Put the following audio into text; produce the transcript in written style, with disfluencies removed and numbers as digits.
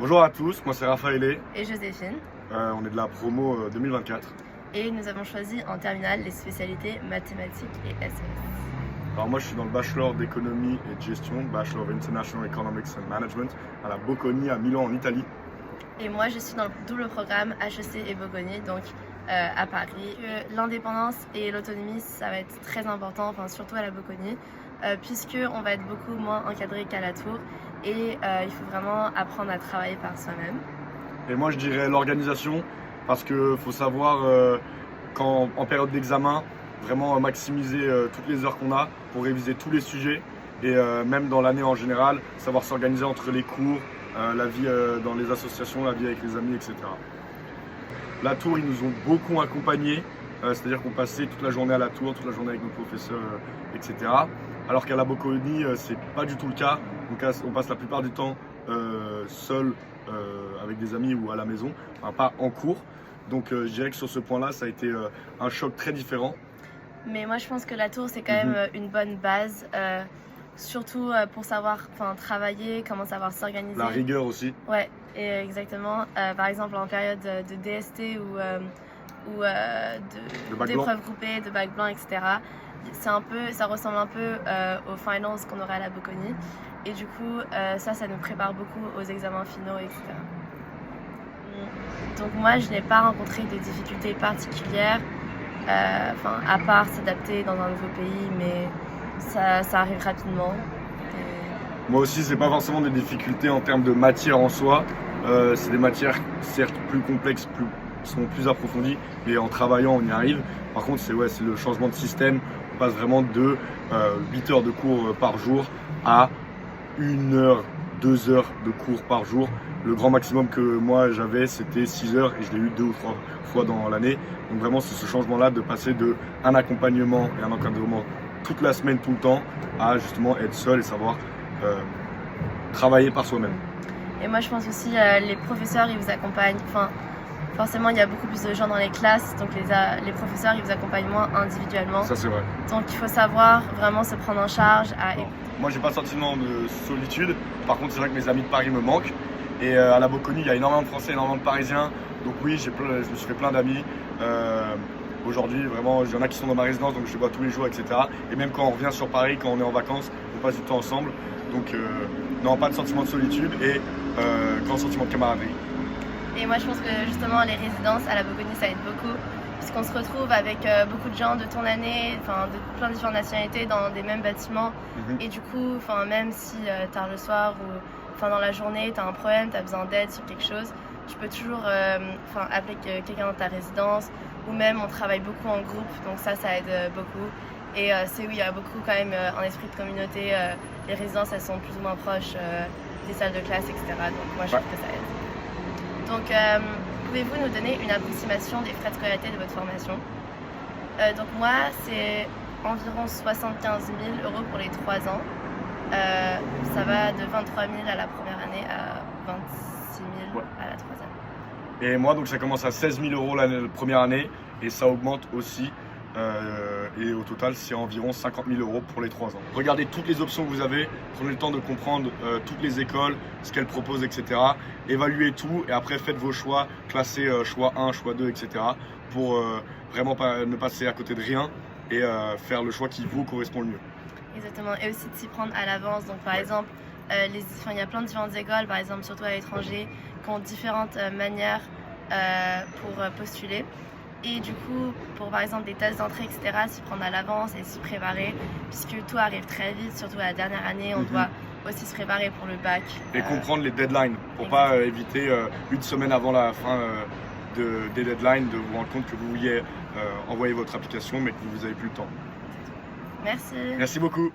Bonjour à tous, moi c'est Raphaël. Et Joséphine. On est de la promo 2024. Et nous avons choisi en terminale les spécialités mathématiques et SMS. Alors moi je suis dans le Bachelor d'économie et de gestion, Bachelor of International Economics and Management, à la Bocconi à Milan en Italie. Et moi je suis dans le double programme HEC et Bocconi, donc à Paris. L'indépendance et l'autonomie, ça va être très important, enfin, surtout à la Bocconi, puisqu'on va être beaucoup moins encadré qu'à la Tour. Et il faut vraiment apprendre à travailler par soi-même. Et moi je dirais l'organisation, parce qu'il faut savoir qu'en période d'examen, vraiment maximiser toutes les heures qu'on a pour réviser tous les sujets et même dans l'année en général, savoir s'organiser entre les cours, la vie dans les associations, la vie avec les amis, etc. La Tour, ils nous ont beaucoup accompagnés, c'est-à-dire qu'on passait toute la journée à la Tour, toute la journée avec nos professeurs, etc. Alors qu'à la Bocconi, c'est pas du tout le cas. On passe la plupart du temps seul, avec des amis ou à la maison, enfin, pas en cours. Donc je dirais que sur ce point-là, ça a été un choc très différent. Mais moi je pense que la Tour c'est quand même une bonne base, surtout pour savoir travailler, comment savoir s'organiser. La rigueur aussi. Ouais, exactement. Par exemple en période de DST ou d'épreuves groupées, de bac blanc, etc. Ça ressemble un peu aux finals qu'on aurait à la Bocconi. Et du coup, ça nous prépare beaucoup aux examens finaux, etc. Donc moi, je n'ai pas rencontré de difficultés particulières, à part s'adapter dans un nouveau pays, mais ça arrive rapidement. Moi aussi, c'est pas forcément des difficultés en termes de matière en soi. C'est des matières certes plus complexes, sont plus approfondies, mais en travaillant, on y arrive. Par contre, c'est le changement de système. On passe vraiment de 8 heures de cours par jour à 1 heure, 2 heures de cours par jour. Le grand maximum que moi j'avais, c'était 6 heures et je l'ai eu 2 ou 3 fois dans l'année. Donc vraiment, c'est ce changement-là de passer de un accompagnement et un encadrement toute la semaine, tout le temps, à justement être seul et savoir travailler par soi-même. Et moi, je pense aussi les professeurs, ils vous accompagnent. Forcément, il y a beaucoup plus de gens dans les classes, donc les professeurs, ils vous accompagnent moins individuellement. Ça, c'est vrai. Donc, il faut savoir vraiment se prendre en charge. Moi, j'ai pas de sentiment de solitude. Par contre, c'est vrai que mes amis de Paris me manquent. Et à la Bocconi, il y a énormément de Français, énormément de Parisiens. Donc oui, je me suis fait plein d'amis. Aujourd'hui, vraiment, il y en a qui sont dans ma résidence, donc je les vois tous les jours, etc. Et même quand on revient sur Paris, quand on est en vacances, on passe du temps ensemble. Donc non, pas de sentiment de solitude et grand sentiment de camaraderie. Et moi, je pense que justement, les résidences à la Bocconi, ça aide beaucoup, puisqu'on se retrouve avec beaucoup de gens de ton année, de plein de différentes nationalités dans des mêmes bâtiments. Et du coup, même si tard le soir ou dans la journée, tu as un problème, tu as besoin d'aide sur quelque chose, tu peux toujours appeler quelqu'un dans ta résidence, ou même on travaille beaucoup en groupe, donc ça aide beaucoup. Et c'est où il y a beaucoup quand même un esprit de communauté. Les résidences, elles sont plus ou moins proches des salles de classe, etc. Donc moi, je trouve que ça aide. Donc, pouvez-vous nous donner une approximation des frais de scolarité de votre formation? Donc moi, c'est environ 75 000 € pour les 3 ans. Ça va de 23 000 à la première année à 26 000 à la troisième. Et moi, donc ça commence à 16 000 € la première année et ça augmente aussi. Et au total, c'est environ 50 000 € pour les 3 ans. Regardez toutes les options que vous avez, prenez le temps de comprendre toutes les écoles, ce qu'elles proposent, etc. Évaluez tout et après faites vos choix, classez choix 1, choix 2, etc. pour vraiment ne passer à côté de rien et faire le choix qui vous correspond le mieux. Exactement, et aussi de s'y prendre à l'avance. Donc par exemple, il y a plein de différentes écoles, par exemple surtout à l'étranger, qui ont différentes manières pour postuler. Et du coup, pour par exemple des tests d'entrée, etc., s'y prendre à l'avance et s'y préparer, puisque tout arrive très vite, surtout à la dernière année, on doit aussi se préparer pour le bac. Et comprendre les deadlines, pour pas éviter une semaine avant la fin des deadlines, de vous rendre compte que vous vouliez envoyer votre application, mais que vous n'avez plus le temps. Merci. Merci beaucoup.